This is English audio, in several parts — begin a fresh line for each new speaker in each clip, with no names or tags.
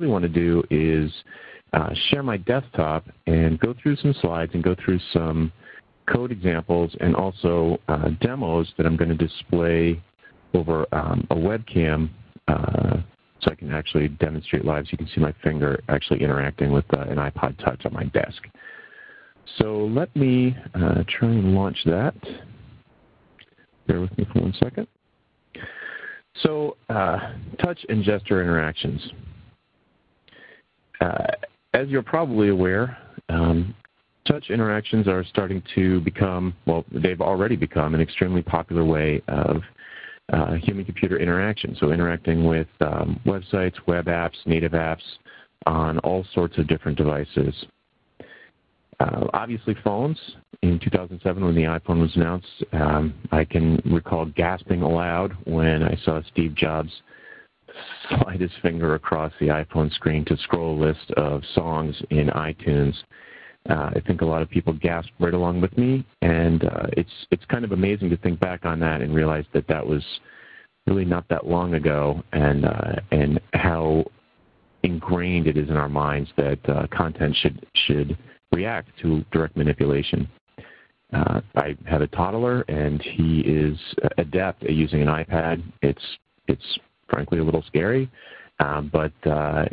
really want to do is share my desktop and go through some slides and go through some code examples and also demos that I'm going to display over a webcam so I can actually demonstrate live so you can see my finger actually interacting with an iPod Touch on my desk. So let me try and launch that. Bear with me for 1 second. So touch and gesture interactions. As you're probably aware, touch interactions are starting to become, well, they've already become an extremely popular way of human-computer interaction. So interacting with websites, web apps, native apps on all sorts of different devices. Obviously phones. In 2007 when the iPhone was announced, I can recall gasping aloud when I saw Steve Jobs slide his finger across the iPhone screen to scroll a list of songs in iTunes. I think a lot of people gasped right along with me, and it's kind of amazing to think back on that and realize that that was really not that long ago, and how ingrained it is in our minds that content should react to direct manipulation. I have a toddler, and he is adept at using an iPad. It's frankly a little scary, but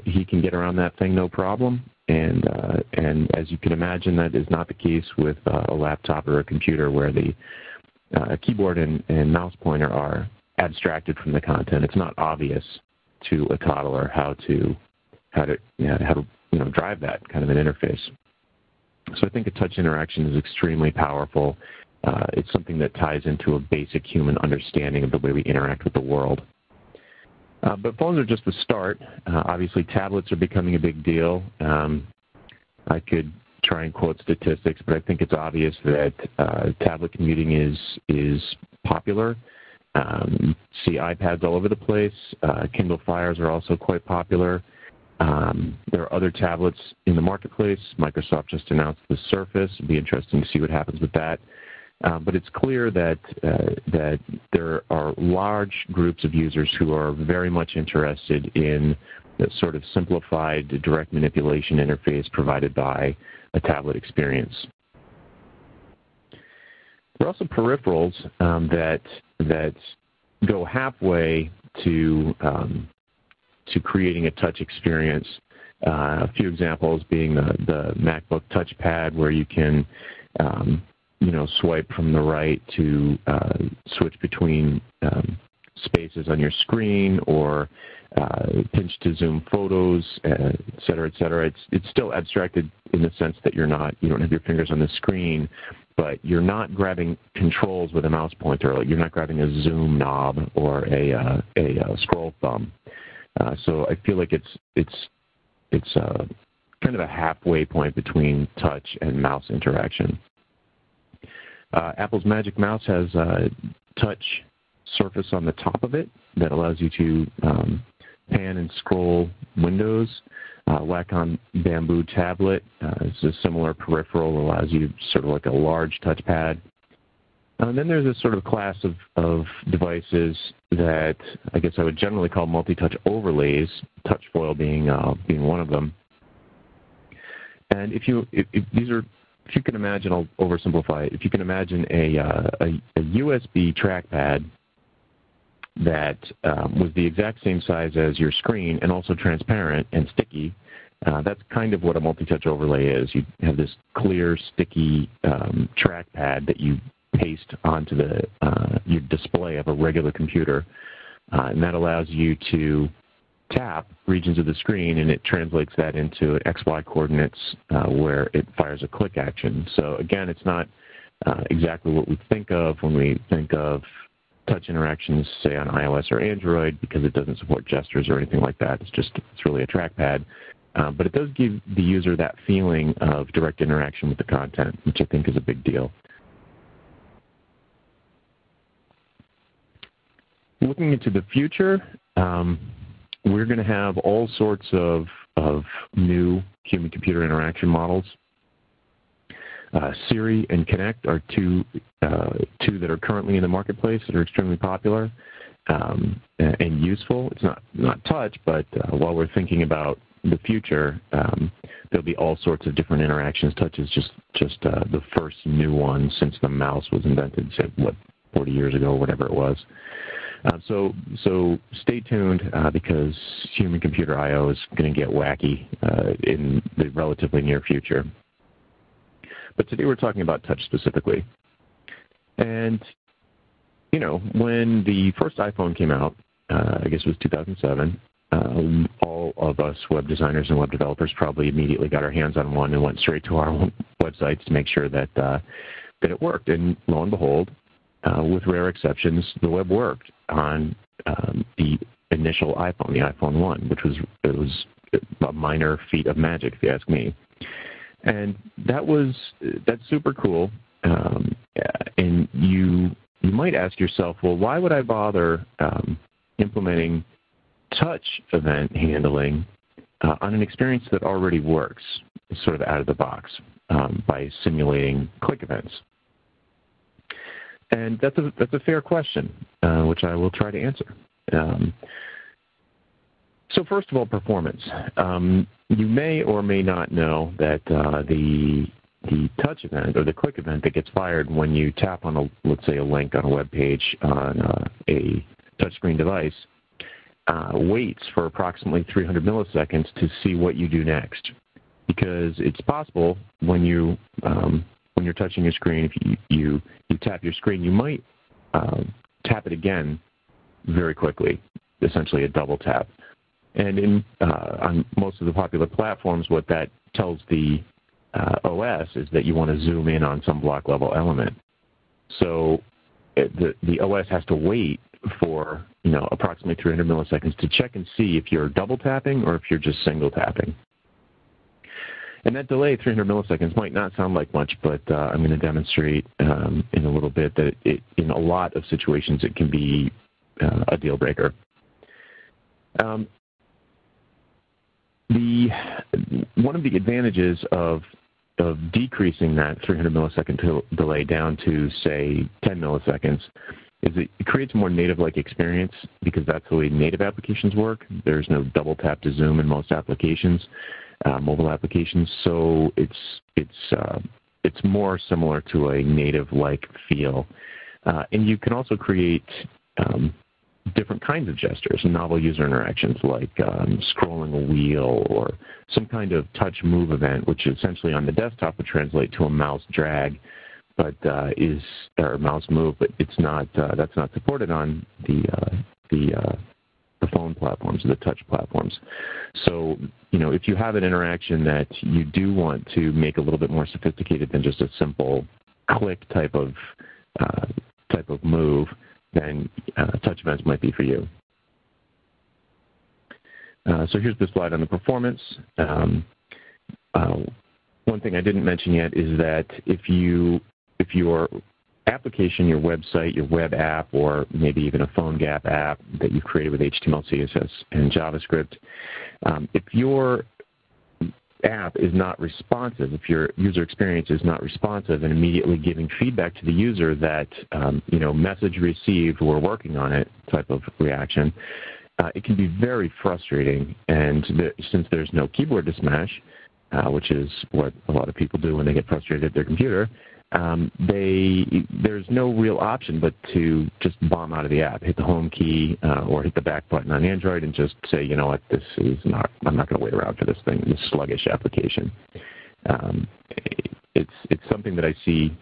he can get around that thing no problem. And as you can imagine, that is not the case with a laptop or a computer where the keyboard and mouse pointer are abstracted from the content. It's not obvious to a toddler how to drive that kind of an interface. So I think a touch interaction is extremely powerful. It's something that ties into a basic human understanding of the way we interact with the world. But phones are just the start. Obviously, tablets are becoming a big deal. I could try and quote statistics, but I think it's obvious that tablet commuting is popular. See iPads all over the place. Kindle Fires are also quite popular. There are other tablets in the marketplace. Microsoft just announced the Surface. It'll be interesting to see what happens with that. But it's clear that there are large groups of users who are very much interested in the sort of simplified direct manipulation interface provided by a tablet experience. There are also peripherals that go halfway to creating a touch experience. A few examples being the MacBook touchpad, where you can swipe from the right to switch between spaces on your screen, or pinch to zoom photos, et cetera, et cetera. It's still abstracted in the sense that you don't have your fingers on the screen, but you're not grabbing controls with a mouse pointer. You're not grabbing a zoom knob or a scroll thumb. So I feel like it's kind of a halfway point between touch and mouse interaction. Apple's Magic Mouse has a touch surface on the top of it that allows you to pan and scroll windows. Wacom Bamboo tablet is a similar peripheral, allows you sort of like a large touchpad. And then there's a sort of class of devices that I guess I would generally call multi-touch overlays, touch foil being one of them. And if you can imagine, I'll oversimplify it. If you can imagine a USB trackpad that was the exact same size as your screen and also transparent and sticky, that's kind of what a multi-touch overlay is. You have this clear, sticky trackpad that you paste onto your display of a regular computer, and that allows you to tap regions of the screen, and it translates that into XY coordinates where it fires a click action. So again, it's not exactly what we think of when we think of touch interactions, say on iOS or Android, because it doesn't support gestures or anything like that. It's really a trackpad. But it does give the user that feeling of direct interaction with the content, which I think is a big deal. Looking into the future, we're going to have all sorts of new human-computer interaction models. Siri and Connect are two that are currently in the marketplace that are extremely popular and useful. It's not touch, but while we're thinking about the future, there'll be all sorts of different interactions. Touch is just the first new one since the mouse was invented, say, 40 years ago, whatever it was. So stay tuned because human-computer I/O is going to get wacky in the relatively near future. But today we're talking about touch specifically. And, you know, when the first iPhone came out, I guess it was 2007, all of us web designers and web developers probably immediately got our hands on one and went straight to our own websites to make sure that it worked. And lo and behold, with rare exceptions, the web worked on the initial iPhone, the iPhone 1, which was a minor feat of magic, if you ask me. And that's super cool. And you might ask yourself, well, why would I bother implementing touch event handling on an experience that already works, sort of out of the box, by simulating click events? And that's a fair question, which I will try to answer. So first of all, performance. You may or may not know that the touch event or the click event that gets fired when you tap on let's say a link on a web page on a touchscreen device waits for approximately 300 milliseconds to see what you do next, because it's possible when you're touching your screen, if you tap your screen, you might tap it again very quickly, essentially a double tap. And on most of the popular platforms, what that tells the OS is that you want to zoom in on some block level element. So the OS has to wait for approximately 300 milliseconds to check and see if you're double tapping or if you're just single tapping. And that delay, 300 milliseconds, might not sound like much, but I'm going to demonstrate in a little bit that in a lot of situations it can be a deal breaker. One of the advantages of decreasing that 300 millisecond delay down to, say, 10 milliseconds is it creates a more native-like experience, because that's the way native applications work. There's no double tap to zoom in most applications, mobile applications, so it's more similar to a native-like feel. And you can also create different kinds of gestures, novel user interactions like scrolling a wheel or some kind of touch move event, which essentially on the desktop would translate to a mouse drag, but or mouse move, but it's not. That's not supported on the phone platforms, the touch platforms. So if you have an interaction that you do want to make a little bit more sophisticated than just a simple click type of move, then touch events might be for you. So here's the slide on the performance. One thing I didn't mention yet is that if your application, your website, your web app, or maybe even a PhoneGap app that you've created with HTML, CSS, and JavaScript, if your app is not responsive, if your user experience is not responsive and immediately giving feedback to the user that, message received, we're working on it type of reaction, it can be very frustrating. And since there's no keyboard to smash, which is what a lot of people do when they get frustrated at their computer, there's no real option but to just bomb out of the app, hit the home key or hit the back button on Android and just say, you know what, I'm not going to wait around for this thing, this sluggish application. It's something that I see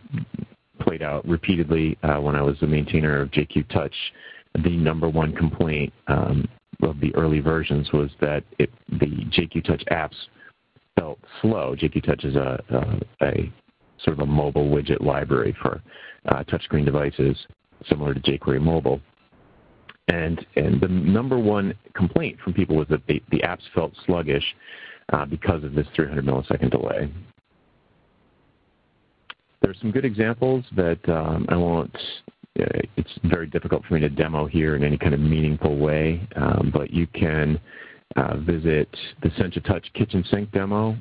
played out repeatedly when I was the maintainer of JQ Touch. The number one complaint of the early versions was that the JQ Touch apps felt slow. JQ Touch is a sort of a mobile widget library for touchscreen devices, similar to jQuery Mobile. And the number one complaint from people was that the apps felt sluggish because of this 300 millisecond delay. There's some good examples that I won't. It's very difficult for me to demo here in any kind of meaningful way, but you can visit the Sencha Touch kitchen sink demo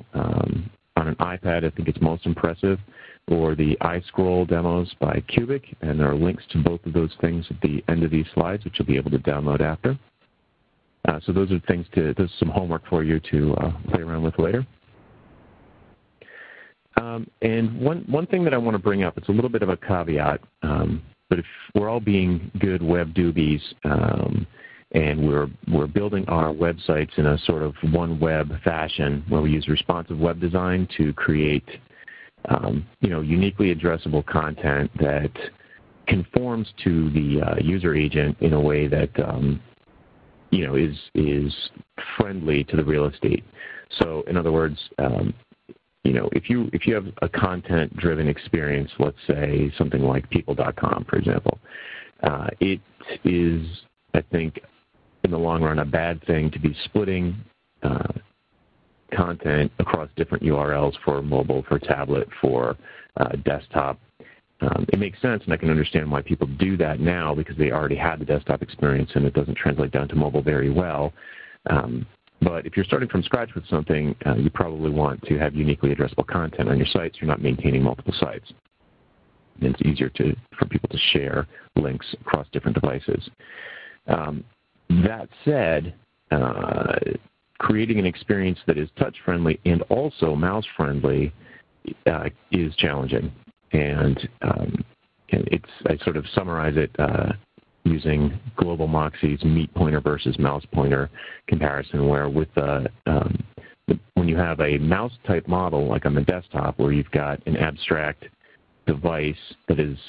on an iPad. I think it's most impressive, or the iScroll demos by Cubic, and there are links to both of those things at the end of these slides, which you'll be able to download after. So those are things this is some homework for you to play around with later. And one thing that I want to bring up, it's a little bit of a caveat, but if we're all being good web doobies and we're building our websites in a sort of one web fashion where we use responsive web design to create uniquely addressable content that conforms to the user agent in a way that is friendly to the real estate. So in other words, if you have a content-driven experience, let's say something like people.com, for example, it is, I think, in the long run, a bad thing to be splitting content across different URLs for mobile, for tablet, for desktop. It makes sense, and I can understand why people do that now because they already had the desktop experience and it doesn't translate down to mobile very well. But if you're starting from scratch with something, you probably want to have uniquely addressable content on your sites. You're not maintaining multiple sites. And it's easier for people to share links across different devices. That said, creating an experience that is touch-friendly and also mouse-friendly is challenging. And I sort of summarize it using Global Moxie's meat pointer versus mouse pointer comparison, where with when you have a mouse-type model, like on the desktop, where you've got an abstract device that is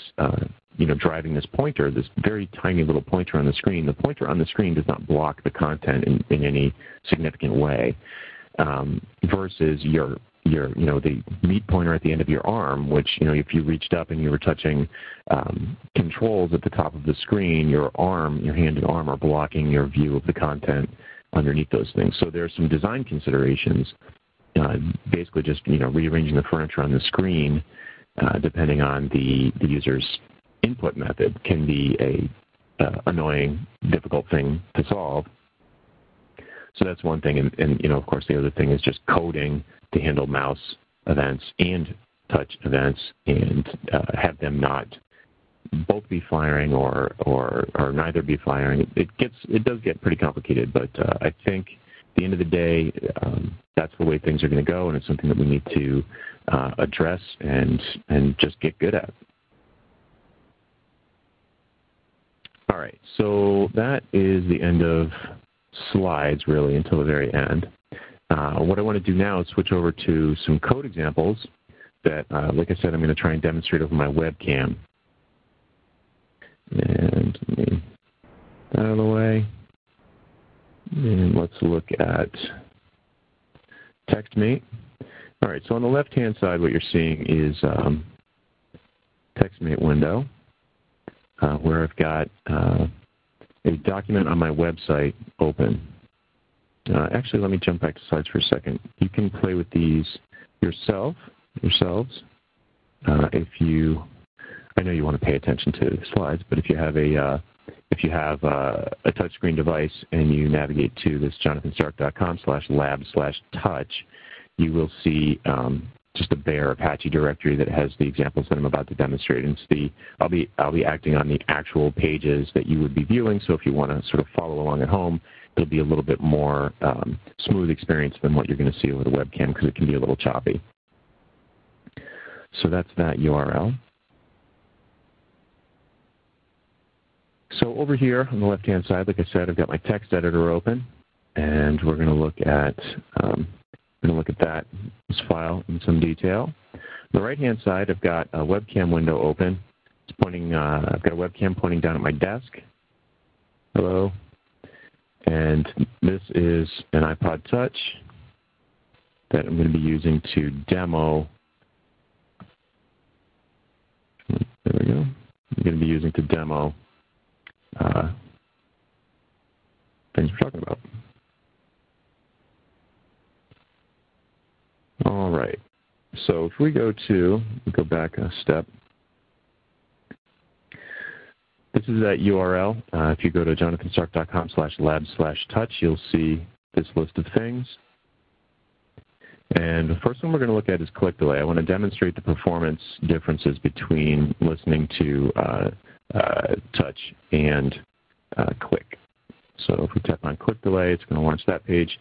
driving this pointer, this very tiny little pointer on the screen. The pointer on the screen does not block the content in any significant way, versus the meat pointer at the end of your arm, which, if you reached up and you were touching controls at the top of the screen, your hand and arm are blocking your view of the content underneath those things. So there are some design considerations, basically just, rearranging the furniture on the screen, depending on the user's input method, can be a annoying, difficult thing to solve. So that's one thing, and of course, the other thing is just coding to handle mouse events and touch events, and have them not both be firing or neither be firing. It does get pretty complicated, but I think at the end of the day, that's the way things are going to go, and it's something that we need to address and just get good at. All right, so that is the end of slides, really, until the very end. What I want to do now is switch over to some code examples that, like I said, I'm going to try and demonstrate over my webcam. And let me get that out of the way. And let's look at TextMate. All right, so on the left-hand side, what you're seeing is TextMate window, where I've got a document on my website open. Actually, let me jump back to slides for a second. You can play with these yourselves. I know you want to pay attention to the slides, but if you have a touchscreen device and you navigate to this jonathonstark.com/lab/touch, you will see just a bare Apache directory that has the examples that I'm about to demonstrate. And I'll be acting on the actual pages that you would be viewing. So if you want to sort of follow along at home, it'll be a little bit more smooth experience than what you're going to see over the webcam, because it can be a little choppy. So that's that URL. So over here on the left-hand side, like I said, I've got my text editor open, and we're going to look at this file in some detail. On the right-hand side, I've got a webcam window open. It's pointing. I've got a webcam pointing down at my desk. Hello. And this is an iPod Touch that I'm going to be using to demo. There we go. I'm going to be using to demo things we're talking about. All right. So if we go back a step. This is that URL. If you go to jonathonstark.com/lab/touch, you'll see this list of things. And the first one we're going to look at is click delay. I want to demonstrate the performance differences between listening to touch and click. So if we tap on quick delay, it's going to launch that page.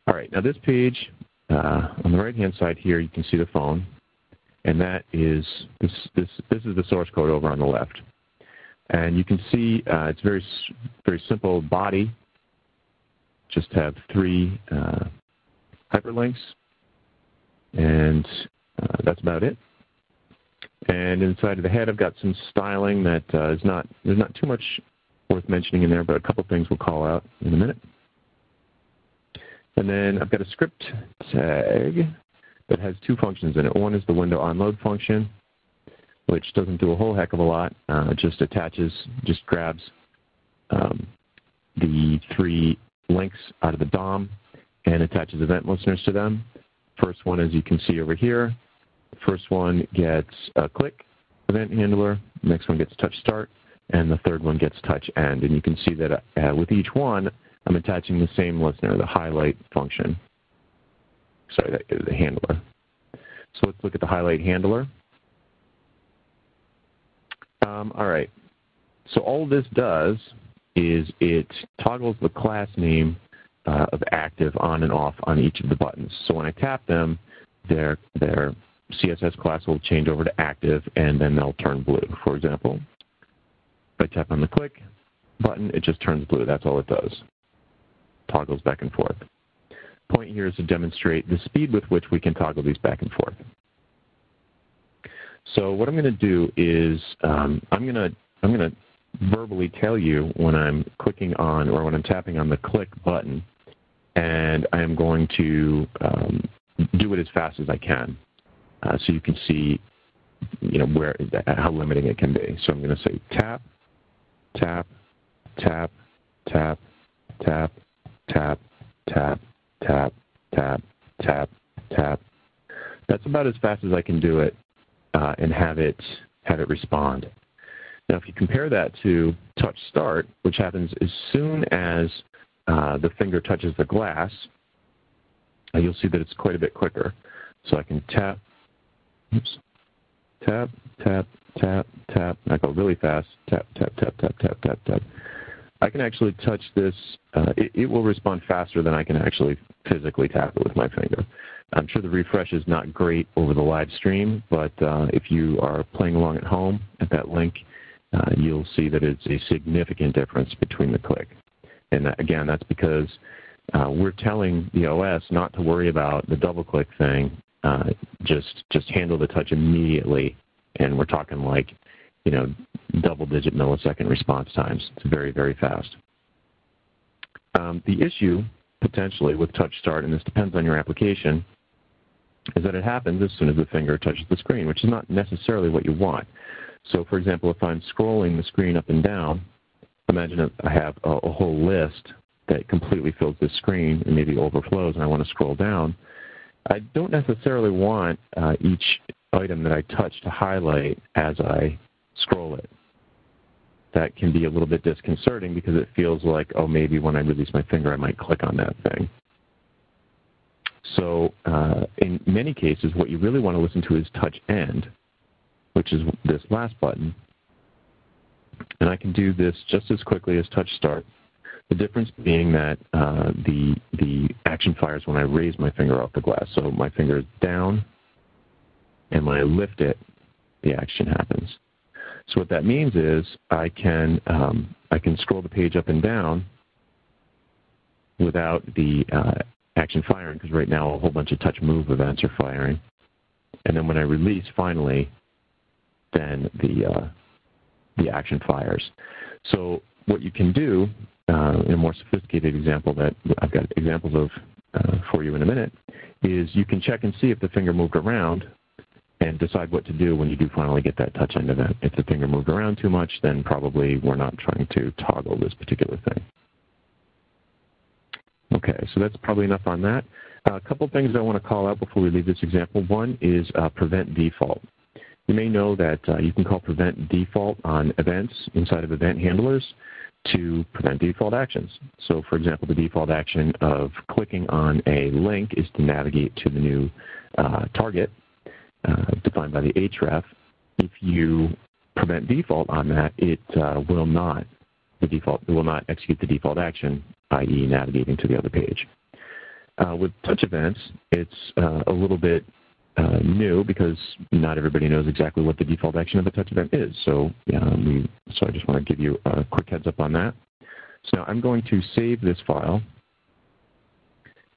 All right, now this page, on the right-hand side here, you can see the phone, and that is this is the source code over on the left. And you can see it's very simple body. Just have 3 hyperlinks, and that's about it. And inside of the head, I've got some styling that there's not too much worth mentioning in there, but a couple things we'll call out in a minute. And then I've got a script tag that has 2 functions in it. One is the window onload function, which doesn't do a whole heck of a lot. Just grabs the 3 links out of the DOM and attaches event listeners to them. First one, as you can see over here, the first one gets a click event handler, the next one gets touch start, and the third one gets touch end. And you can see that with each one, I'm attaching the same listener, the highlight function. Sorry, that is the handler. So let's look at the highlight handler. All right. So all this does is it toggles the class name of active on and off on each of the buttons. So when I tap them, their CSS class will change over to active, and then they'll turn blue. For example, if I tap on the click button, it just turns blue. That's all it does. Toggles back and forth. Point here is to demonstrate the speed with which we can toggle these back and forth. So what I'm going to do is I'm going to verbally tell you when I'm clicking on or when I'm tapping on the click button, and I am going to do it as fast as I can, so you can see, how limiting it can be. So I'm going to say tap, tap, tap, tap, tap, tap, tap, tap, tap, tap, tap. That's about as fast as I can do it and have it respond. Now, if you compare that to touch start, which happens as soon as the finger touches the glass, you'll see that it's quite a bit quicker. So I can tap, tap, tap, tap, tap. I go really fast. Tap, tap, tap, tap, tap, tap, tap. I can actually touch this. It will respond faster than I can actually physically tap it with my finger. I'm sure the refresh is not great over the live stream, but if you are playing along at home at that link, you'll see that it's a significant difference between the click. And again, that's because we're telling the OS not to worry about the double-click thing. Just handle the touch immediately, and we're talking like, double-digit millisecond response times. It's very, very fast. The issue, potentially, with touch start, and this depends on your application, is that it happens as soon as the finger touches the screen, which is not necessarily what you want. So, for example, if I'm scrolling the screen up and down, imagine if I have a whole list that completely fills the screen and maybe overflows, and I want to scroll down. I don't necessarily want each item that I touch to highlight as I scroll it. That can be a little bit disconcerting because it feels like, oh, maybe when I release my finger, I might click on that thing. So in many cases, what you really want to listen to is touch end, which is this last button. And I can do this just as quickly as touch start. The difference being that the action fires when I raise my finger off the glass. So my finger is down, and when I lift it, the action happens. So what that means is I can scroll the page up and down without the action firing, because right now a whole bunch of touch move events are firing. And then when I release finally, then the action fires. So what you can do in a more sophisticated example that I've got examples of for you in a minute is you can check and see if the finger moved around and decide what to do when you do finally get that touch end event. If the finger moved around too much, then probably we're not trying to toggle this particular thing. Okay, so that's probably enough on that. A couple things I want to call out before we leave this example. One is prevent default. You may know that you can call prevent default on events inside of event handlers to prevent default actions. So, for example, the default action of clicking on a link is to navigate to the new target defined by the href. If you prevent default on that, it will not it will not execute the default action, i.e. navigating to the other page. With touch events, it's a little bit new because not everybody knows exactly what the default action of a touch event is. So, so I just want to give you a quick heads up on that. So now I'm going to save this file,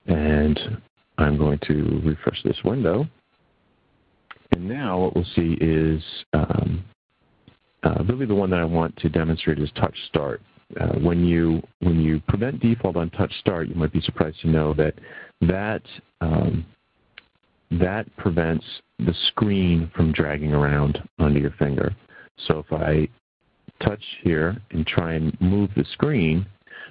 and I'm going to refresh this window. And now what we'll see is really the one that I want to demonstrate is touch start. When you prevent default on touch start, you might be surprised to know that prevents the screen from dragging around under your finger. So if I touch here and try and move the screen,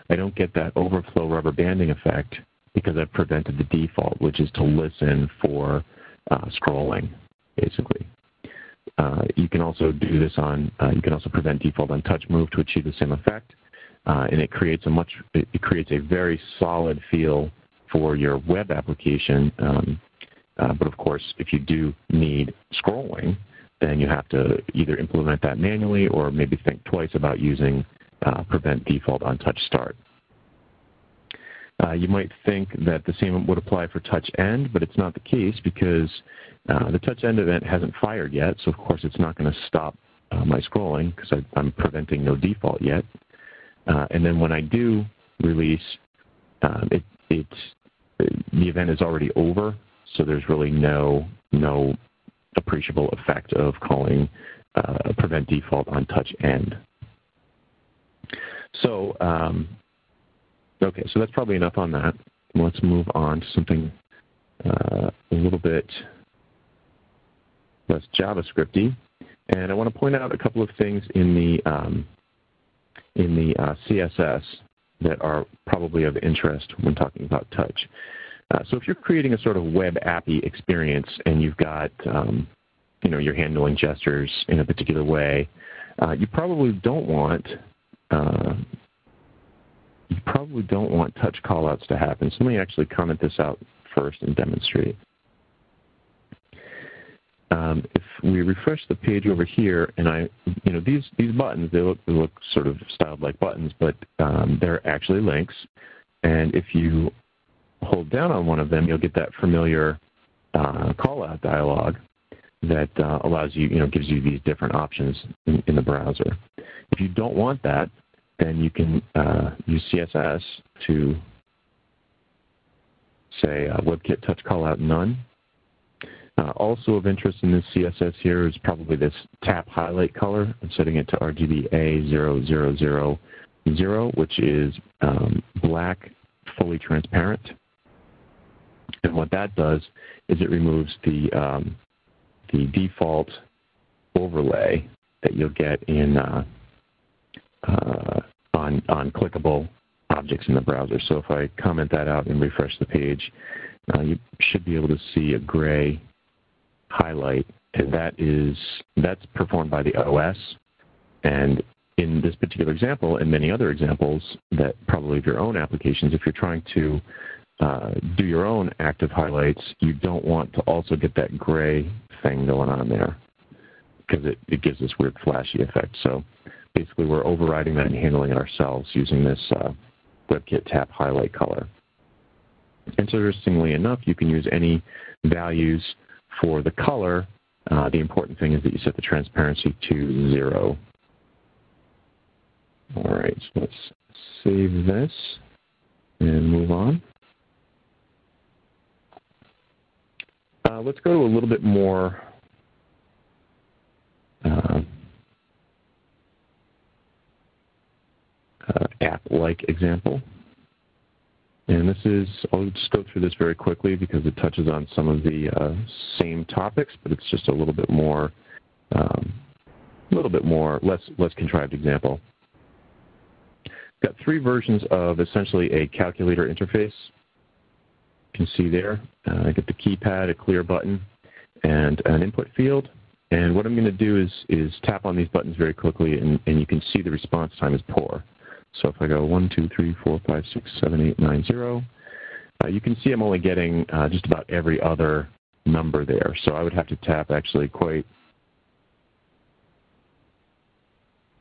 I don't get that overflow rubber banding effect because I've prevented the default, which is to listen for scrolling, basically. You can also do this on, you can also prevent default on touch move to achieve the same effect. And it creates a very solid feel for your web application. But of course, if you do need scrolling, then you have to either implement that manually or maybe think twice about using prevent default on touch start. You might think that the same would apply for touch end, but it's not the case because the touch end event hasn't fired yet. So of course, it's not going to stop my scrolling because I'm preventing no default yet. And then when I do release, the event is already over, so there's really no appreciable effect of calling prevent default on touch end. So, okay, so that's probably enough on that. Let's move on to something a little bit less JavaScripty. And I want to point out a couple of things in the CSS that are probably of interest when talking about touch. So if you're creating a sort of web appy experience and you've got, you're handling gestures in a particular way, you probably don't want touch callouts to happen. So let me actually comment this out first and demonstrate. If we refresh the page over here, and these buttons, they look sort of styled like buttons, but they're actually links. And if you hold down on one of them, you'll get that familiar call-out dialog that allows you, gives you these different options in the browser. If you don't want that, then you can use CSS to say WebKit touch callout none. Also of interest in this CSS here is probably this tap highlight color. I'm setting it to RGB A0000, which is black, fully transparent. And what that does is it removes the default overlay that you'll get in on clickable objects in the browser. So if I comment that out and refresh the page, you should be able to see a gray highlight, and that's performed by the OS. And in this particular example, and many other examples that probably of your own applications, if you're trying to do your own active highlights, you don't want to also get that gray thing going on there because it gives this weird flashy effect. So basically we're overriding that and handling it ourselves using this WebKit tap highlight color. Interestingly enough, you can use any values for the color. The important thing is that you set the transparency to 0. All right, so let's save this and move on. Let's go to a little bit more app-like example. And this is, I'll just go through this very quickly because it touches on some of the same topics, but it's just a little bit more, less contrived example. Got 3 versions of essentially a calculator interface. You can see there, I get the keypad, a clear button, and an input field. And what I'm going to do is tap on these buttons very quickly, and you can see the response time is poor. So if I go 1, 2, 3, 4, 5, 6, 7, 8, 9, 0, you can see I'm only getting just about every other number there. So I would have to tap actually quite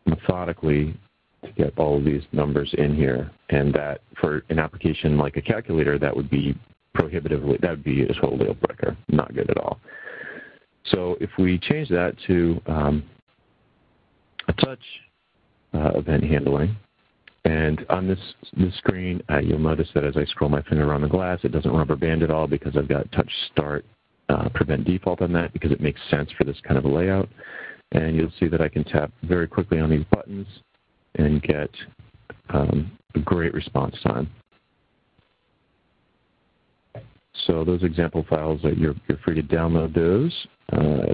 methodically to get all of these numbers in here, and that for an application like a calculator, that would be that would be a total deal breaker, not good at all. So if we change that to a touch event handling, and on this screen, you'll notice that as I scroll my finger around the glass, it doesn't rubber band at all because I've got touch start prevent default on that because it makes sense for this kind of a layout. And you'll see that I can tap very quickly on these buttons and get a great response time. So those example files, you're free to download those.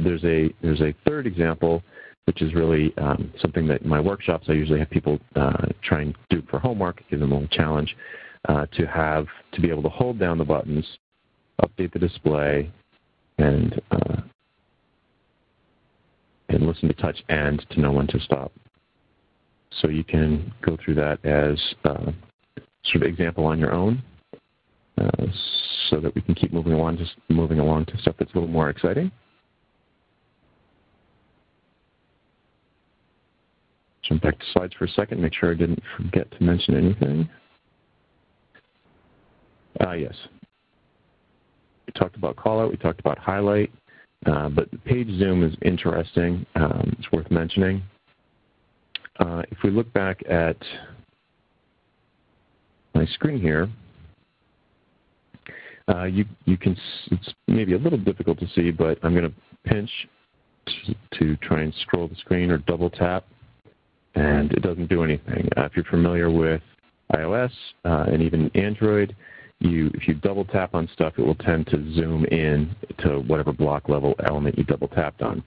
There's a third example, which is really something that in my workshops I usually have people try and do for homework, give them a little challenge, to be able to hold down the buttons, update the display, and listen to touch and to know when to stop. So you can go through that as sort of example on your own, so that we can keep moving along to stuff that's a little more exciting. Jump back to slides for a second, make sure I didn't forget to mention anything. Yes. We talked about callout, we talked about highlight, but the page zoom is interesting. It's worth mentioning. If we look back at my screen here, you can, it's maybe a little difficult to see, but I'm going to pinch to try and scroll the screen or double tap, and it doesn't do anything. If you're familiar with iOS and even Android, if you double tap on stuff, it will tend to zoom in to whatever block level element you double tapped on.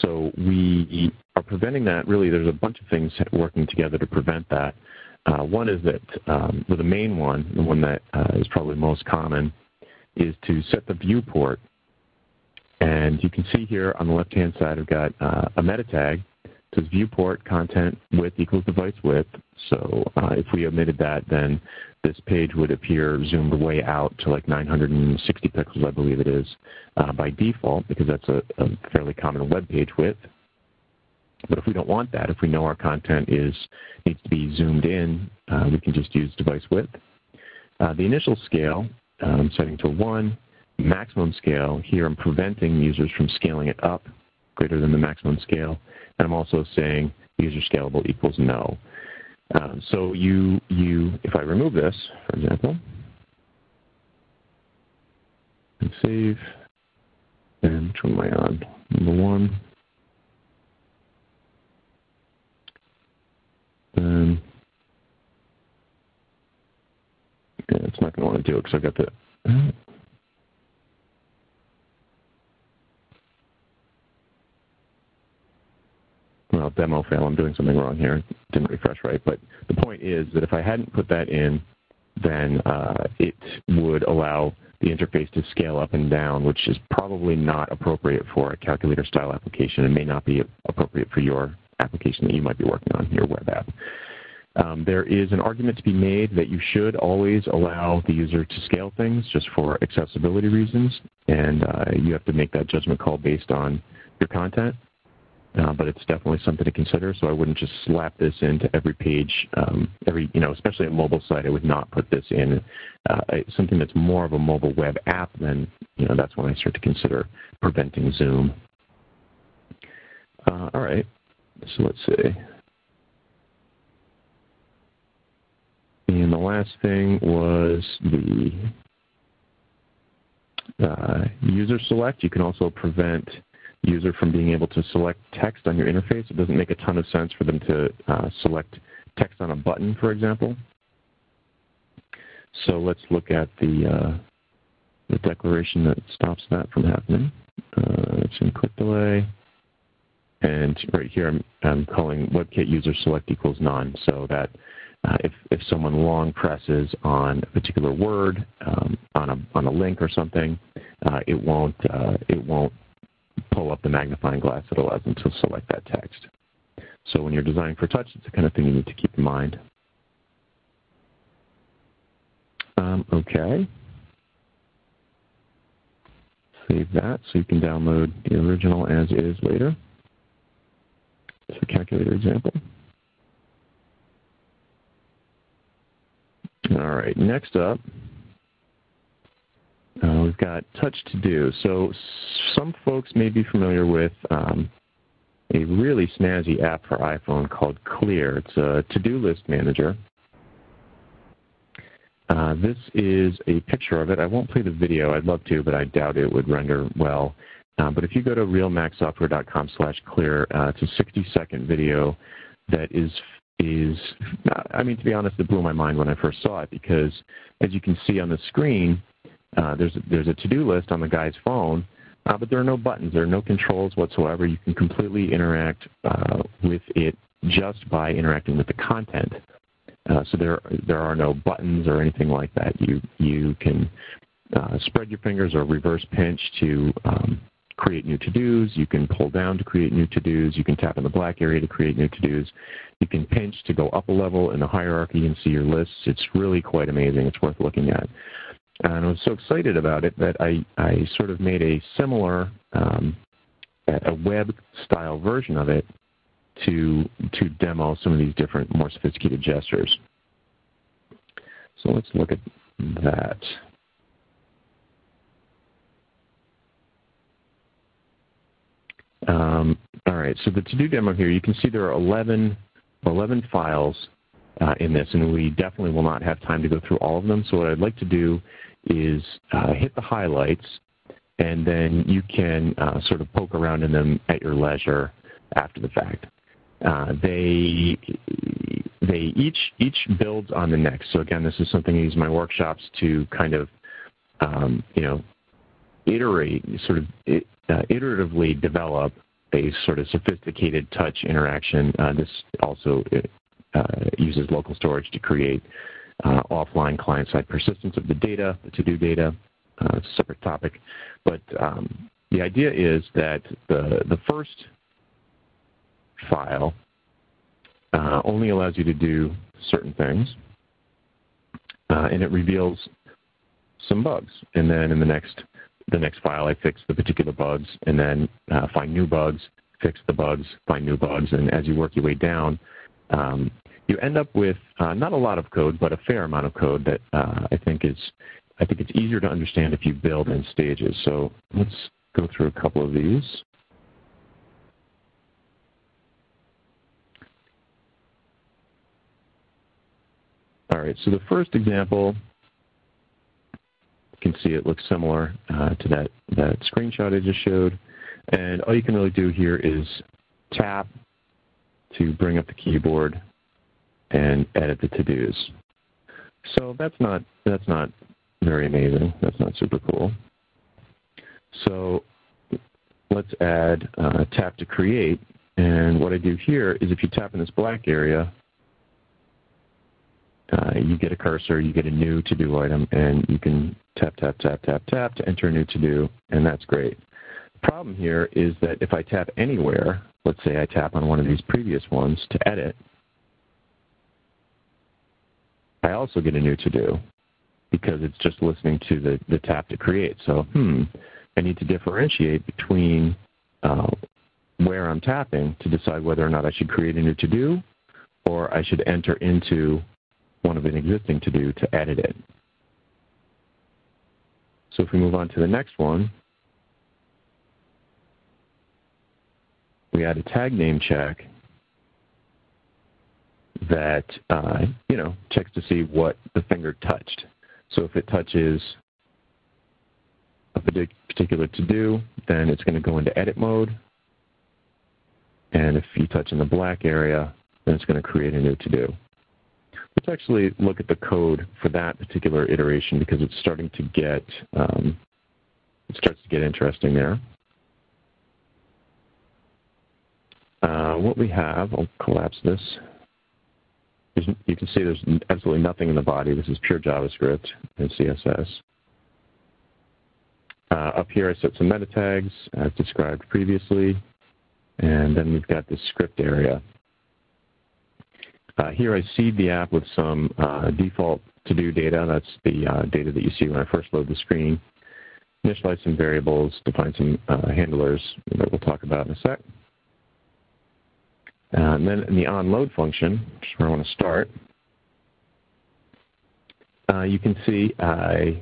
So we are preventing that. Really, there's a bunch of things working together to prevent that. One is that the main one, the one that is probably most common, is to set the viewport. And you can see here on the left-hand side, I've got a meta tag. It says viewport content width equals device width. So if we omitted that, then this page would appear zoomed way out to like 960 pixels, I believe it is, by default, because that's a fairly common web page width. But if we don't want that, if we know our content needs to be zoomed in, we can just use device width. The initial scale, I'm setting to 1. Maximum scale, here I'm preventing users from scaling it up greater than the maximum scale. And I'm also saying user scalable equals no. So if I remove this, for example, and save, and which one am I on? Number 1. Then yeah, it's not going to want to do it because I've got the well, demo fail. I'm doing something wrong here. Didn't refresh right. But the point is that if I hadn't put that in, then it would allow the interface to scale up and down, which is probably not appropriate for a calculator-style application and may not be appropriate for your application that you might be working on, your web app. There is an argument to be made that you should always allow the user to scale things just for accessibility reasons, and you have to make that judgment call based on your content. But it's definitely something to consider, so I wouldn't just slap this into every page, especially a mobile site, I would not put this in. Something that's more of a mobile web app, then, that's when I start to consider preventing zoom. All right, so let's see. And the last thing was the user select. You can also prevent user from being able to select text on your interface. It doesn't make a ton of sense for them to select text on a button, for example. So let's look at the declaration that stops that from happening. It's in quick delay. And right here I'm calling WebKit user select equals none, so that if someone long presses on a particular word on a link or something, it won't pull up the magnifying glass that allows them to select that text. So when you're designing for touch, it's the kind of thing you need to keep in mind. Okay. Save that so you can download the original as is later. It's a calculator example. All right, next up, we've got Touch to Do. So some folks may be familiar with a really snazzy app for iPhone called Clear. It's a to-do list manager. This is a picture of it. I won't play the video. I'd love to, but I doubt it would render well. But if you go to realmacsoftware.com/clear, it's a 60-second video that is, I mean, to be honest, it blew my mind when I first saw it because, as you can see on the screen, there's a to-do list on the guy's phone, but there are no buttons. There are no controls whatsoever. You can completely interact with it just by interacting with the content. So there are no buttons or anything like that. You can spread your fingers or reverse pinch to create new to-dos. You can pull down to create new to-dos. You can tap in the black area to create new to-dos. You can pinch to go up a level in the hierarchy and see your lists. It's really quite amazing. It's worth looking at. And I was so excited about it that I sort of made a similar, a web-style version of it to demo some of these different, more sophisticated gestures. So let's look at that. All right, so the to-do demo here, you can see there are 11 files in this, and we definitely will not have time to go through all of them. So what I'd like to do is hit the highlights, and then you can sort of poke around in them at your leisure after the fact. They each builds on the next. So again, this is something I use in my workshops to kind of, iterate, sort of iteratively develop a sort of sophisticated touch interaction. This also uses local storage to create offline client-side persistence of the data, the to-do data. It's a separate topic. But the idea is that the first file only allows you to do certain things, and it reveals some bugs. And then in the next file, I fix the particular bugs, and then find new bugs, fix the bugs, find new bugs, and as you work your way down, you end up with not a lot of code, but a fair amount of code that I think it's easier to understand if you build in stages. So let's go through a couple of these. All right, so the first example, you can see it looks similar to that screenshot I just showed. And all you can really do here is tap to bring up the keyboard and edit the to-dos. So that's not very amazing. That's not super cool. So let's add tap to create. And what I do here is if you tap in this black area, you get a cursor, you get a new to-do item, and you can tap, tap, tap, tap, tap to enter a new to-do, and that's great. The problem here is that if I tap anywhere, let's say I tap on one of these previous ones to edit, I also get a new to-do because it's just listening to the tap to create. So, I need to differentiate between where I'm tapping to decide whether or not I should create a new to-do or I should enter into one of an existing to-do to edit it. So if we move on to the next one, we add a tag name check that, checks to see what the finger touched. So if it touches a particular to-do, then it's going to go into edit mode. And if you touch in the black area, then it's going to create a new to-do. Let's actually look at the code for that particular iteration because it's starting to get, it starts to get interesting there. What we have, I'll collapse this. You can see there's absolutely nothing in the body. This is pure JavaScript and CSS. Up here I set some meta tags as described previously. And then we've got this script area. Here I seed the app with some default to-do data. That's the data that you see when I first load the screen. Initialize some variables, define some handlers that we'll talk about in a sec. And then in the onload function, which is where I want to start, you can see I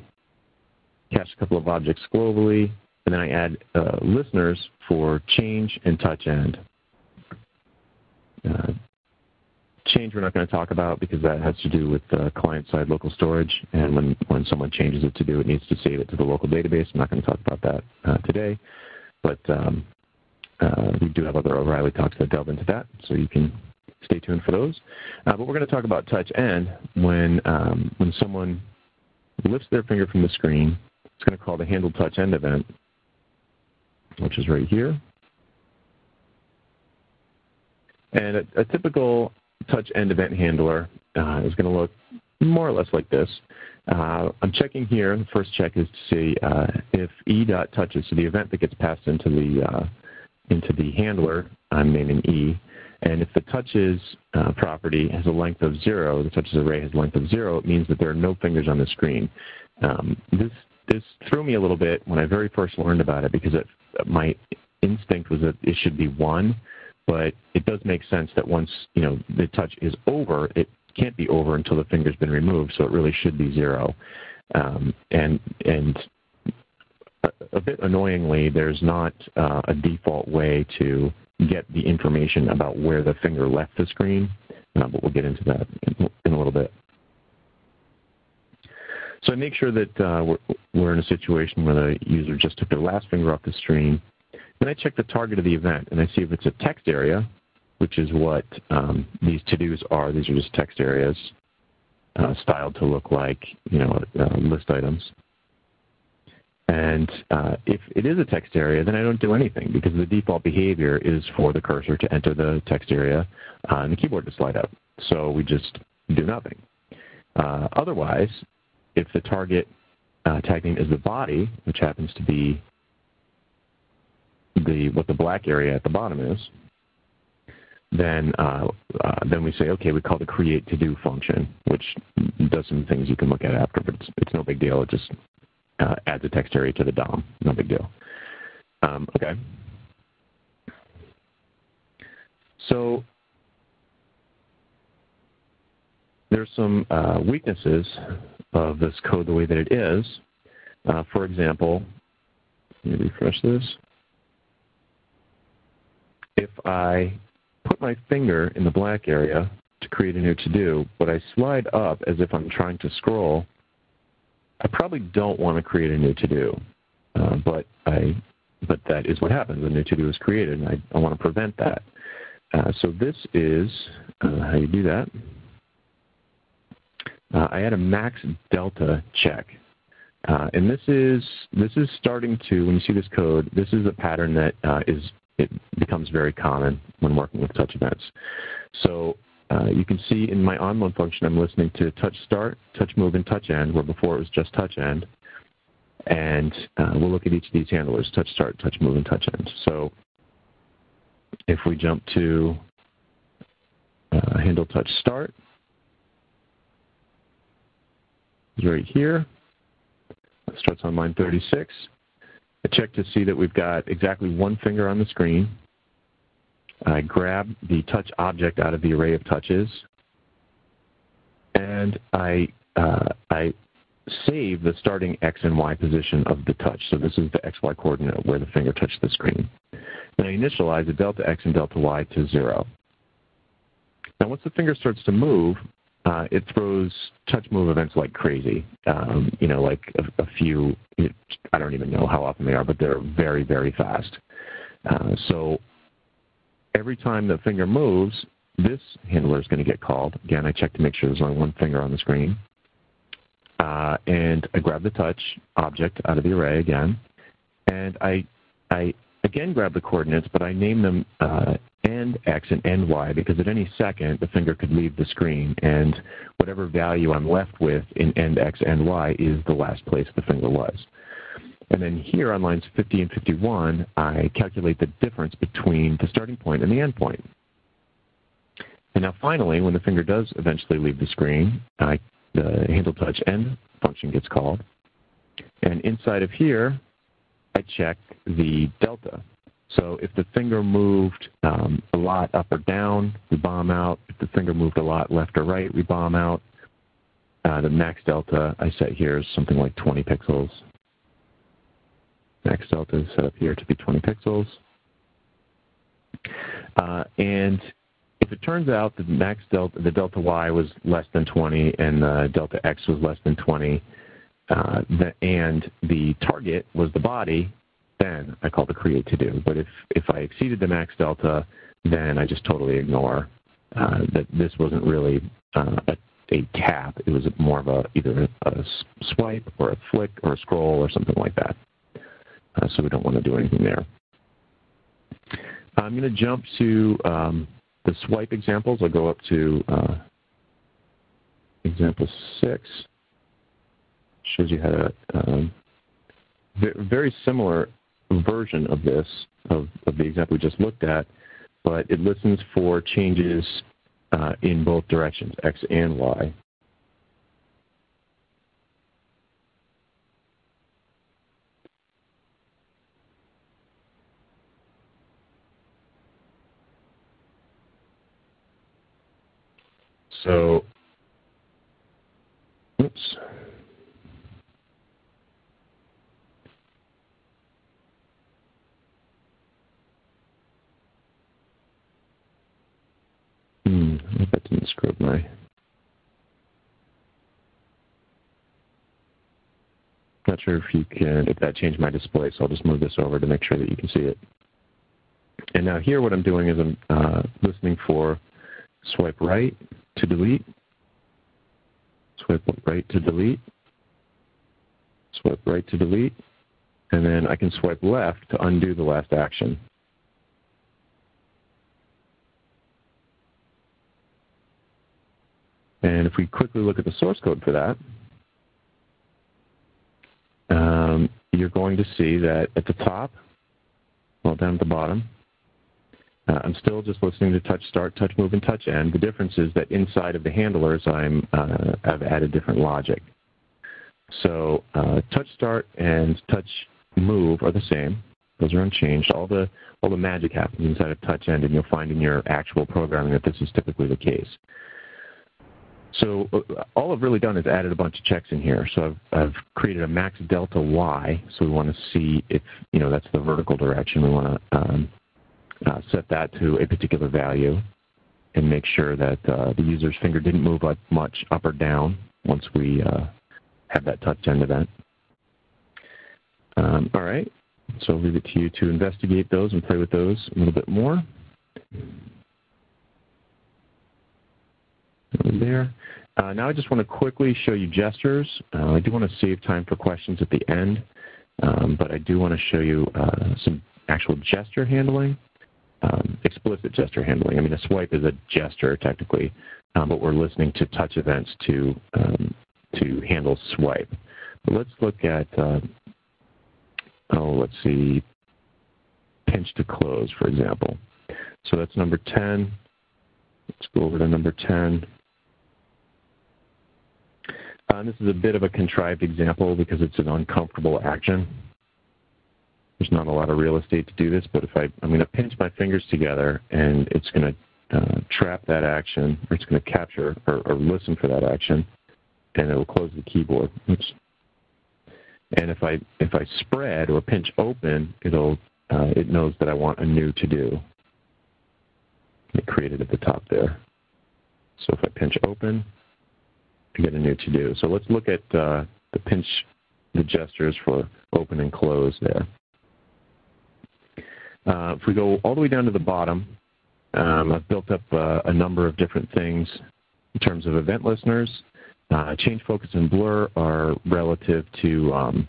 cache a couple of objects globally, and then I add listeners for change and touch end. Change we're not going to talk about because that has to do with client-side local storage, and when someone changes it to it needs to save it to the local database. I'm not going to talk about that today, but we do have other O'Reilly talks that delve into that, so you can stay tuned for those. But we're going to talk about touch end when someone lifts their finger from the screen. It's going to call the handle touch end event, which is right here. And a typical touch end event handler is going to look more or less like this. I'm checking here. The first check is to see if e.touches, so the event that gets passed into the handler, I'm naming e. And if the touches property has a length of 0, the touches array has a length of 0, it means that there are no fingers on the screen. This threw me a little bit when I very first learned about it because my instinct was that it should be 1, but it does make sense that once the touch is over, it can't be over until the finger's been removed, so it really should be 0. And a bit annoyingly, there's not a default way to get the information about where the finger left the screen, but we'll get into that in a little bit. So I make sure that we're in a situation where the user just took their last finger off the screen. Then I check the target of the event, and I see if it's a text area, which is what these to-dos are. These are just text areas styled to look like list items. And if it is a text area, then I don't do anything because the default behavior is for the cursor to enter the text area and the keyboard to slide up. So we just do nothing. Otherwise, if the target tag name is the body, which happens to be what the black area at the bottom is, then we say, okay, we call the create to do function, which does some things you can look at after, but it's no big deal. It just adds a text area to the DOM. No big deal. Okay. So there's some weaknesses of this code the way that it is. For example, let me refresh this. If I put my finger in the black area to create a new to-do, but I slide up as if I'm trying to scroll, I probably don't want to create a new to-do, but that is what happens. A new to-do is created, and I want to prevent that. So this is how you do that. I add a max delta check, and this is starting to, when you see this code, this is a pattern that it becomes very common when working with touch events. So you can see in my on mode function, I'm listening to touch start, touch move, and touch end, where before it was just touch end. And we'll look at each of these handlers, touch start, touch move, and touch end. So if we jump to handle touch start, it's right here. It starts on line 36. I check to see that we've got exactly one finger on the screen. I grab the touch object out of the array of touches, and I save the starting X and Y position of the touch. So this is the XY coordinate where the finger touched the screen. Then I initialize the delta X and delta Y to 0. Now once the finger starts to move, it throws touch move events like crazy. Like a few, I don't even know how often they are, but they're very, very fast. So every time the finger moves, this handler is going to get called. Again, I check to make sure there's only one finger on the screen. And I grab the touch object out of the array again. And I again grab the coordinates, but I name them end X and end Y because at any second the finger could leave the screen. And whatever value I'm left with in end X and Y is the last place the finger was. And then here on lines 50 and 51, I calculate the difference between the starting point and the end point. And now finally, when the finger does eventually leave the screen, the handle touch end function gets called. And inside of here, I check the delta. So if the finger moved a lot up or down, we bomb out. If the finger moved a lot left or right, we bomb out. The max delta I set here is something like 20 pixels. Max delta is set up here to be 20 pixels. And if it turns out that the delta y was less than 20 and the delta x was less than 20, and the target was the body, then I call the create to do. But if I exceeded the max delta, then I just totally ignore that this wasn't really a tap. It was more of either a swipe or a flick or a scroll or something like that. So we don't want to do anything there. I'm going to jump to the swipe examples. I'll go up to example 6. Shows you how to very similar version of this, of the example we just looked at, but it listens for changes in both directions, x and y. So, oops. I hope that didn't screw up my... Not sure if that changed my display, so I'll just move this over to make sure that you can see it. And now here what I'm doing is I'm listening for swipe right to delete, swipe right to delete, swipe right to delete, and then I can swipe left to undo the last action. And if we quickly look at the source code for that, you're going to see that at the top, well, down at the bottom, I'm still just listening to touch start, touch move, and touch end. The difference is that inside of the handlers, I've added different logic. So touch start and touch move are the same. Those are unchanged. All the magic happens inside of touch end, and you'll find in your actual programming that this is typically the case. So all I've really done is added a bunch of checks in here. So I've created a max delta y. So we want to see if that's the vertical direction. We want to set that to a particular value and make sure that the user's finger didn't move much up or down once we have that touch end event. All right. So I'll leave it to you to investigate those and play with those a little bit more. There. Now I just want to quickly show you gestures. I do want to save time for questions at the end, but I do want to show you some actual gesture handling, explicit gesture handling. I mean, a swipe is a gesture technically, but we're listening to touch events to handle swipe. But let's look at, let's see, pinch to close, for example. So that's number 10. Let's go over to number 10. This is a bit of a contrived example because it's an uncomfortable action. There's not a lot of real estate to do this, but if I'm going to pinch my fingers together and it's going to trap that action, or it's going to capture or listen for that action, and it will close the keyboard. Oops. And if I spread or pinch open, it knows that I want a new to do. It created at the top there. So if I pinch open, I get a new to do. So let's look at the gestures for open and close there. If we go all the way down to the bottom, I've built up a number of different things in terms of event listeners. Change, focus, and blur are relative to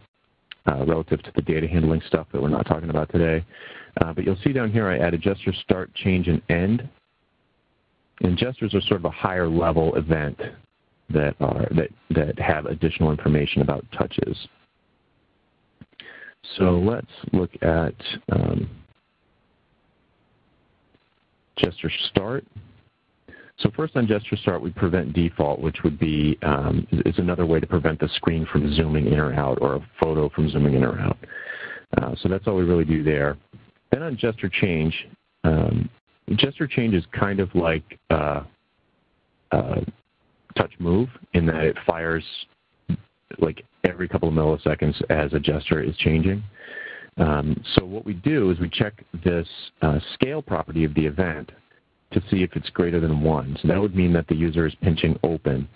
the data handling stuff that we're not talking about today. But you'll see down here I added gesture start, change, and end. And gestures are sort of a higher level event that have additional information about touches. So let's look at gesture start. So first on gesture start, we prevent default, which would be is another way to prevent the screen from zooming in or out, or a photo from zooming in or out. So that's all we really do there. Then on gesture change is kind of like touch move in that it fires like every couple of milliseconds as a gesture is changing. So what we do is we check this scale property of the event to see if it's greater than 1. So that would mean that the user is pinching open.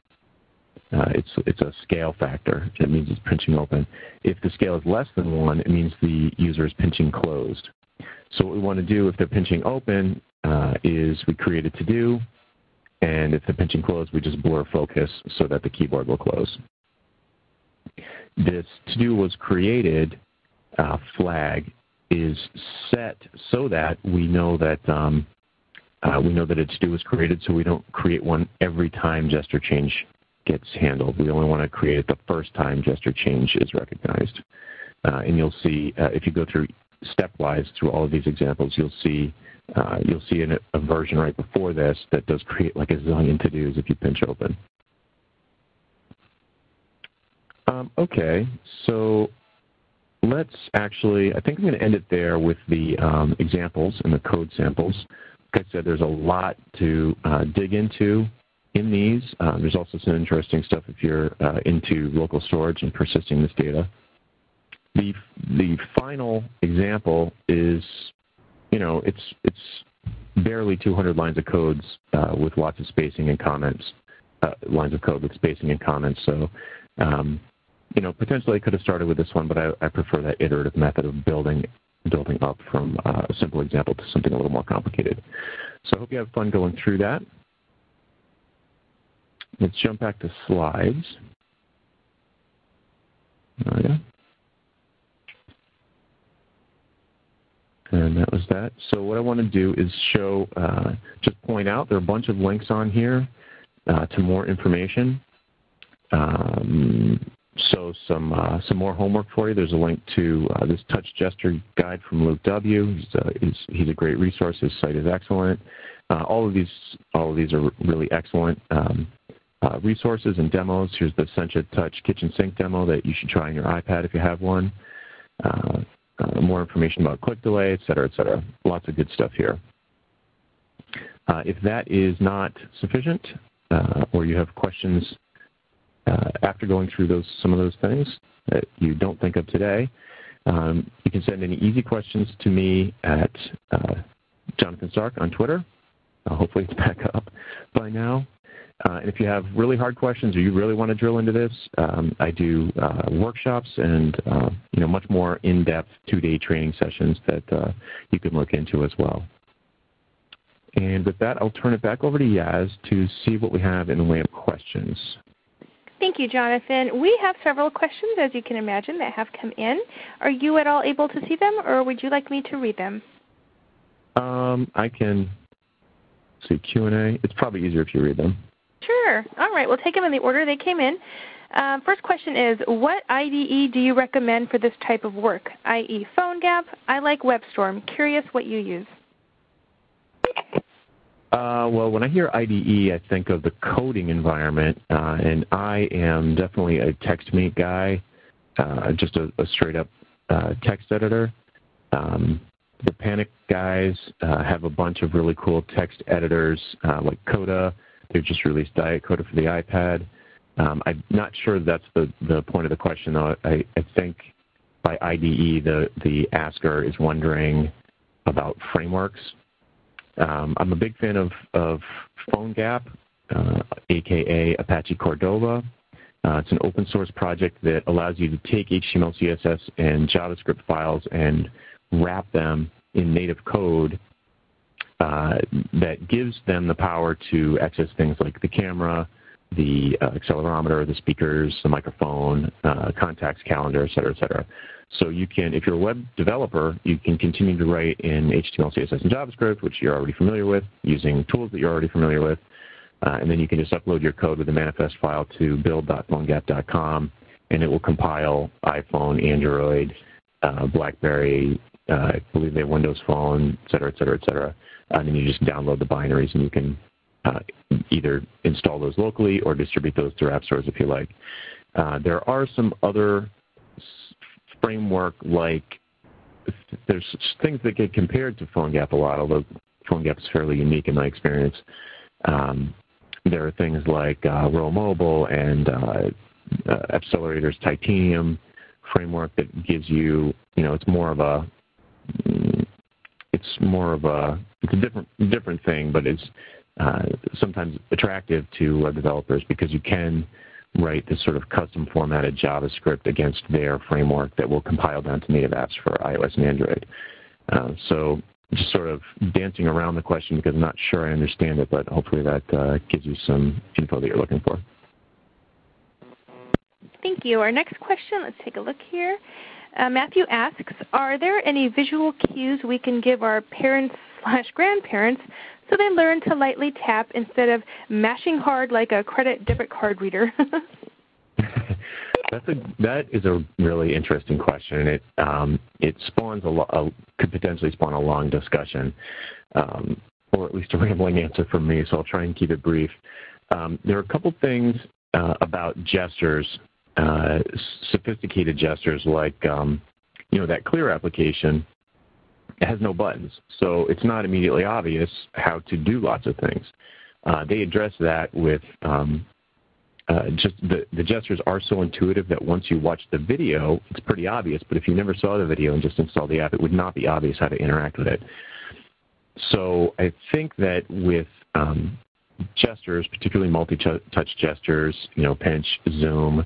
It's a scale factor. It means it's pinching open. If the scale is less than 1, it means the user is pinching closed. So what we want to do if they're pinching open is we create a to-do, and if they're pinching closed, we just blur focus so that the keyboard will close. This to-do was created flag is set so that we know that a to-do was created, so we don't create one every time gesture change gets handled. We only want to create it the first time gesture change is recognized. And you'll see if you go through stepwise through all of these examples, you'll see a version right before this that does create like a zillion to-dos if you pinch open. Okay, so let's actually, I think I'm going to end it there with the examples and the code samples. Like I said, there's a lot to dig into in these. There's also some interesting stuff if you're into local storage and persisting this data. The final example is, it's barely 200 lines of codes with lots of spacing and comments, lines of code with spacing and comments. So, potentially I could have started with this one, but I prefer that iterative method of building up from a simple example to something a little more complicated. So I hope you have fun going through that. Let's jump back to slides. Oh, yeah. And that was that. So what I want to do is show, just point out there are a bunch of links on here to more information. So some more homework for you. There's a link to this touch gesture guide from Luke W. He's a great resource. His site is excellent. All of these are really excellent resources and demos. Here's the Sencha Touch kitchen sink demo that you should try on your iPad if you have one. More information about click delay, et cetera, et cetera. Lots of good stuff here. If that is not sufficient, or you have questions after going through some of those things that you don't think of today, you can send any easy questions to me at Jonathan Stark on Twitter. Hopefully it's back up by now. And if you have really hard questions or you really want to drill into this, I do workshops and much more in-depth 2-day training sessions that you can look into as well. And with that, I'll turn it back over to Yaz to see what we have in the way of questions.
Thank you, Jonathan. We have several questions, as you can imagine, that have come in. Are you at all able to see them, or would you like me to read them?
I can see Q&A. It's probably easier if you read them.
Sure. All right. We'll take them in the order they came in. First question is, what IDE do you recommend for this type of work, i.e. PhoneGap? I like WebStorm. Curious what you use.
Well, when I hear IDE, I think of the coding environment, and I am definitely a TextMate guy, just a straight-up text editor. The Panic guys have a bunch of really cool text editors like Coda. They've just released Diet Coda for the iPad. I'm not sure that's the point of the question, though. I think by IDE, the asker is wondering about frameworks. I'm a big fan of PhoneGap, a.k.a. Apache Cordova. It's an open source project that allows you to take HTML, CSS, and JavaScript files and wrap them in native code that gives them the power to access things like the camera, the accelerometer, the speakers, the microphone, contacts, calendar, et cetera, et cetera. So you can, if you're a web developer, you can continue to write in HTML, CSS, and JavaScript, which you're already familiar with, using tools that you're already familiar with. And then you can just upload your code with a manifest file to build.phonegap.com, and it will compile iPhone, Android, BlackBerry, I believe they have Windows Phone, et cetera, et cetera, et cetera. And then you just download the binaries, and you can either install those locally or distribute those through app stores if you like. There are some other framework, like there's things that get compared to PhoneGap a lot, although PhoneGap is fairly unique in my experience. there are things like Row Mobile and Accelerator's Titanium framework that gives you, it's a different thing, but it's sometimes attractive to web developers because you can write this sort of custom formatted JavaScript against their framework that will compile down to native apps for iOS and Android. So just sort of dancing around the question because I'm not sure I understand it, but hopefully that gives you some info that you're looking for.
Thank you. Our next question, let's take a look here. Matthew asks, are there any visual cues we can give our parents/grandparents so they learn to lightly tap instead of mashing hard like a credit debit card reader?
That is a really interesting question, and it spawns could potentially spawn a long discussion, or at least a rambling answer from me. So I'll try and keep it brief. There are a couple things about gestures, sophisticated gestures like that Clear application. It has no buttons, so it's not immediately obvious how to do lots of things. They address that with just the gestures are so intuitive that once you watch the video, it's pretty obvious. But if you never saw the video and just installed the app, it would not be obvious how to interact with it. So I think that with gestures, particularly multi-touch gestures, pinch, zoom,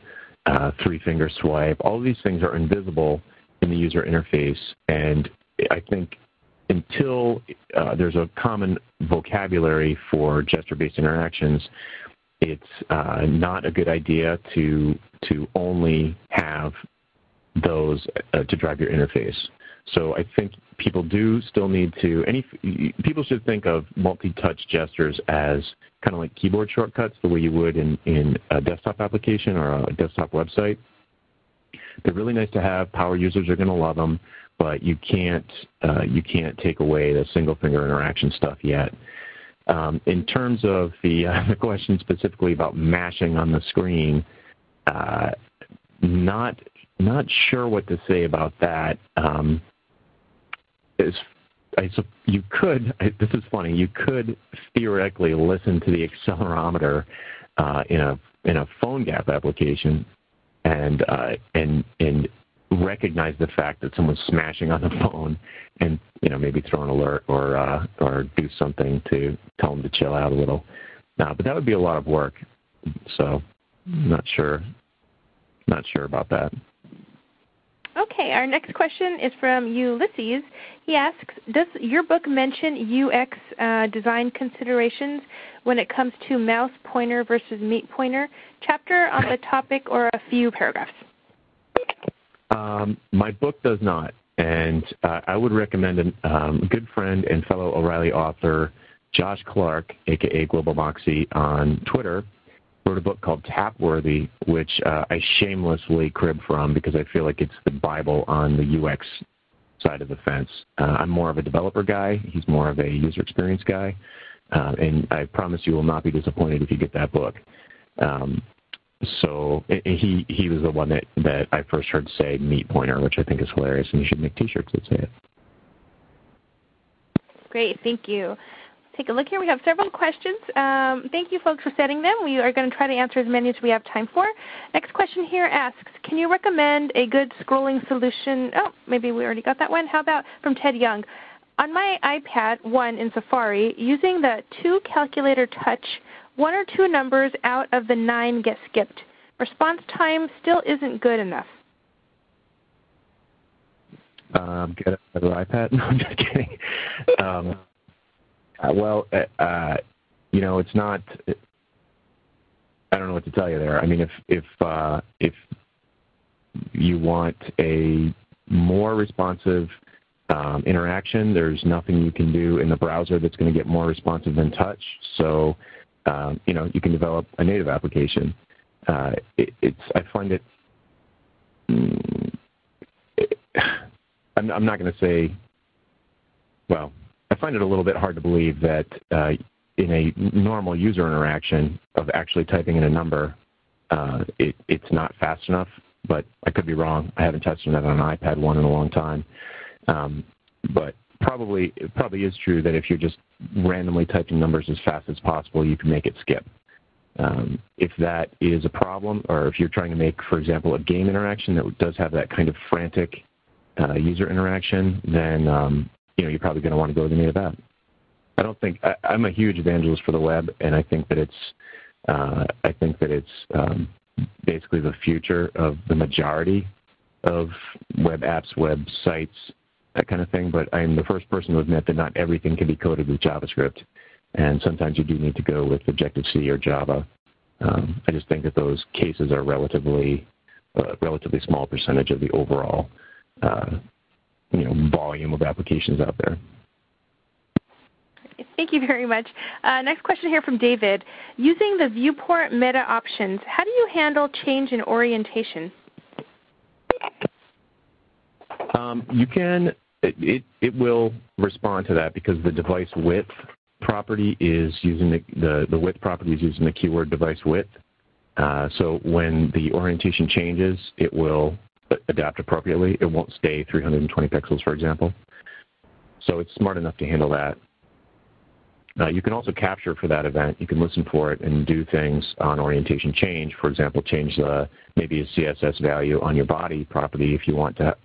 three-finger swipe, all of these things are invisible in the user interface. And I think until there's a common vocabulary for gesture-based interactions, it's not a good idea to only have those to drive your interface. So I think people do still need to, people should think of multi-touch gestures as kind of like keyboard shortcuts, the way you would in a desktop application or a desktop website. They're really nice to have. Power users are going to love them, but you can't take away the single finger interaction stuff yet. In terms of the question specifically about mashing on the screen, not sure what to say about that. You could. This is funny. You could theoretically listen to the accelerometer in a phone gap application, and recognize the fact that someone's smashing on the phone, and maybe throw an alert or do something to tell them to chill out a little. But that would be a lot of work. So not sure about that.
Okay, our next question is from Ulysses. He asks, does your book mention UX design considerations when it comes to mouse pointer versus meat pointer? Chapter on the topic or a few paragraphs?
My book does not, and I would recommend a good friend and fellow O'Reilly author, Josh Clark, a.k.a. Global Moxie, on Twitter, wrote a book called Tapworthy, which I shamelessly crib from because I feel like it's the Bible on the UX side of the fence. I'm more of a developer guy. He's more of a user experience guy. And I promise you will not be disappointed if you get that book. So he was the one that I first heard say meat pointer, which I think is hilarious, and you should make T-shirts that say it.
Great, thank you. Take a look here. We have several questions. Thank you, folks, for setting them. We are going to try to answer as many as we have time for. Next question here asks, can you recommend a good scrolling solution? Oh, maybe we already got that one. How about from Ted Young? On my iPad 1 in Safari, using the calculator touch, 1 or 2 numbers out of the 9 get skipped. Response time still isn't good enough.
Get another iPad? No, I'm just kidding. It's not. I don't know what to tell you there. I mean, if you want a more responsive interaction, there's nothing you can do in the browser that's going to get more responsive than touch. So, you can develop a native application. I find it. I'm not going to say. Well, I find it a little bit hard to believe that in a normal user interaction of actually typing in a number, it's not fast enough. But I could be wrong. I haven't touched on that on an iPad 1 in a long time. But it probably is true that if you're just randomly typing numbers as fast as possible, you can make it skip. If that is a problem, or if you're trying to make, for example, a game interaction that does have that kind of frantic user interaction, then you're probably going to want to go with the native app. I'm a huge evangelist for the web, and I think that it's basically the future of the majority of web apps, websites, that kind of thing. But I'm the first person to admit that not everything can be coded with JavaScript, and sometimes you do need to go with Objective-C or Java. I just think that those cases are relatively small percentage of the overall volume of applications out there.
Thank you very much. Next question here from David. Using the viewport meta options, how do you handle change in orientation?
You can. It will respond to that because the device width property is using the width property is using the keyword device width. So when the orientation changes, it will adapt appropriately. It won't stay 320 pixels, for example. So it's smart enough to handle that. You can also capture for that event. You can listen for it and do things on orientation change. For example, change maybe a CSS value on your body property if you want to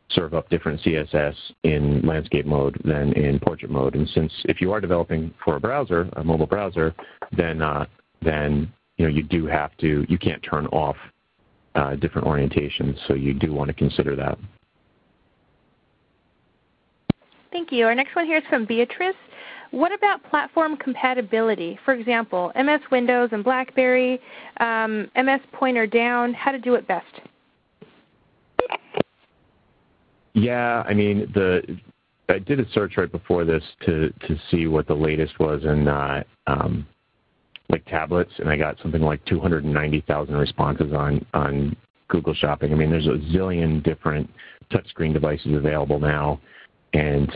serve up different CSS in landscape mode than in portrait mode. And since if you are developing for a browser, a mobile browser, then you can't turn off different orientations. So you do want to consider that.
Thank you. Our next one here is from Beatrice. What about platform compatibility? For example, MS Windows and BlackBerry, MS Pointer Down, how to do it best?
Yeah, I mean, I did a search right before this to see what the latest was in like tablets, and I got something like 290,000 responses on Google Shopping. I mean, there's a zillion different touchscreen devices available now, and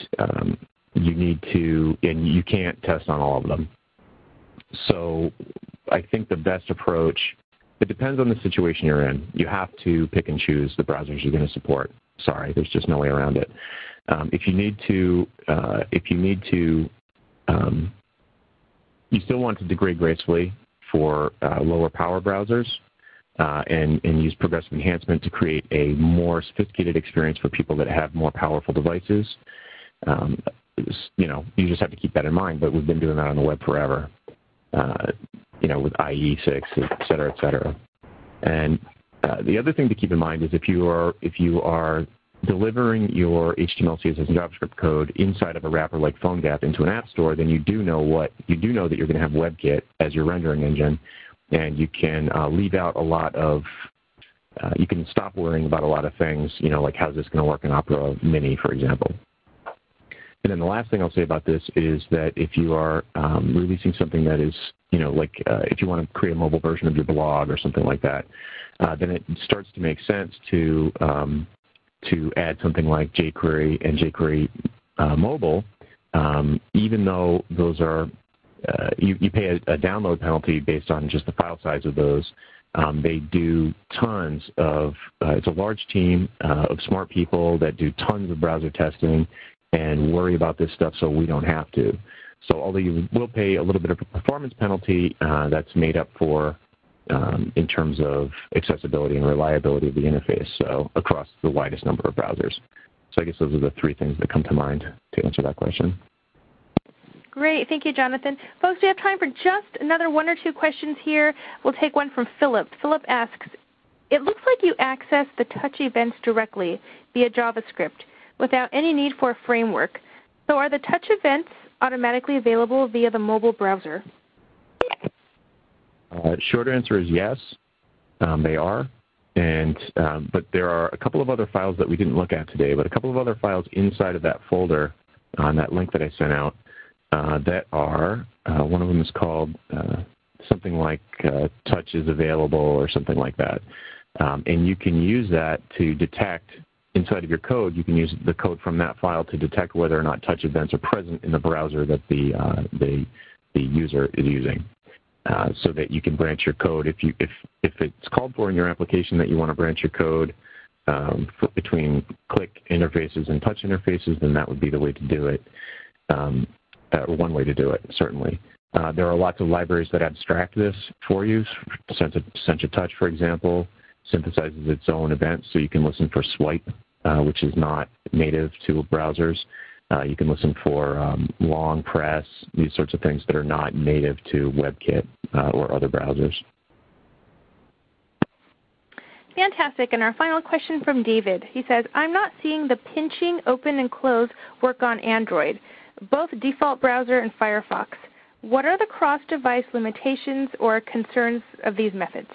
you can't test on all of them. So I think the best approach, it depends on the situation you're in. You have to pick and choose the browsers you're going to support. Sorry, there's just no way around it. If you still want to degrade gracefully for lower power browsers and use progressive enhancement to create a more sophisticated experience for people that have more powerful devices. You just have to keep that in mind, but we've been doing that on the web forever, with IE6, et cetera. And the other thing to keep in mind is if you are delivering your HTML, CSS, and JavaScript code inside of a wrapper like PhoneGap into an app store, then you do know that you're going to have WebKit as your rendering engine, and you can leave out a lot of you can stop worrying about a lot of things, like how's this going to work in Opera Mini, for example. And then the last thing I'll say about this is that if you are releasing something that is, if you want to create a mobile version of your blog or something like that, then it starts to make sense to add something like jQuery and jQuery Mobile, even though those are you pay a download penalty based on just the file size of those. They do tons of it's a large team of smart people that do tons of browser testing and worry about this stuff so we don't have to. So although you will pay a little bit of a performance penalty, that's made up for in terms of accessibility and reliability of the interface, so across the widest number of browsers. So I guess those are the three things that come to mind to answer that question.
Great. Thank you, Jonathan. Folks, we have time for just another one or two questions here. We'll take one from Philip. Philip asks, it looks like you access the touch events directly via JavaScript without any need for a framework. So are the touch events automatically available via the mobile browser?
Short answer is yes, they are. But there are a couple of other files that we didn't look at today, but a couple of other files inside of that folder on that link that I sent out that are, one of them is called something like touch is available or something like that. And you can use that to detect inside of your code. You can use the code from that file to detect whether or not touch events are present in the browser that the user is using. So that you can branch your code. If it's called for in your application that you want to branch your code between click interfaces and touch interfaces, then that would be the way to do it, or one way to do it, certainly. There are lots of libraries that abstract this for you. Sencha Touch, for example, synthesizes its own events, so you can listen for swipe, which is not native to browsers. You can listen for long press, these sorts of things that are not native to WebKit or other browsers.
Fantastic. And our final question from David. He says, I'm not seeing the pinching, open, and close work on Android, both default browser and Firefox. What are the cross-device limitations or concerns of these methods?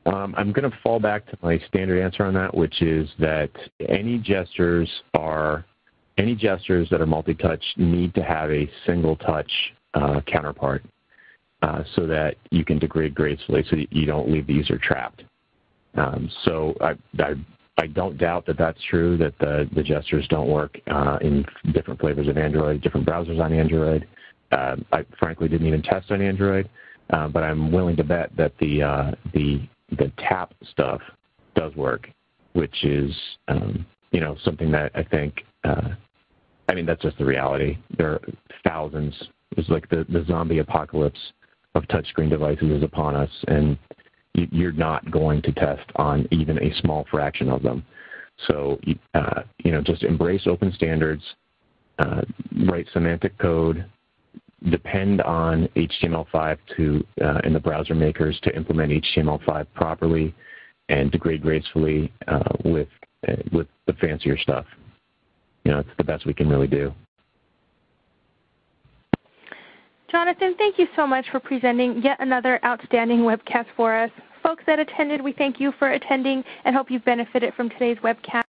I'm going to fall back to my standard answer on that, which is that any gestures that are multi-touch need to have a single-touch counterpart so that you can degrade gracefully, so that you don't leave the user trapped. So I don't doubt that that's true, that the gestures don't work in different flavors of Android, different browsers on Android. I frankly didn't even test on Android, but I'm willing to bet that the tap stuff does work, which is something that I think that's just the reality. There are thousands. It's like the zombie apocalypse of touchscreen devices is upon us, and you're not going to test on even a small fraction of them. So just embrace open standards, write semantic code, depend on HTML5 and the browser makers to implement HTML5 properly and degrade gracefully with the fancier stuff. It's the best we can really do.
Jonathan, thank you so much for presenting yet another outstanding webcast for us. Folks that attended, we thank you for attending and hope you've benefited from today's webcast.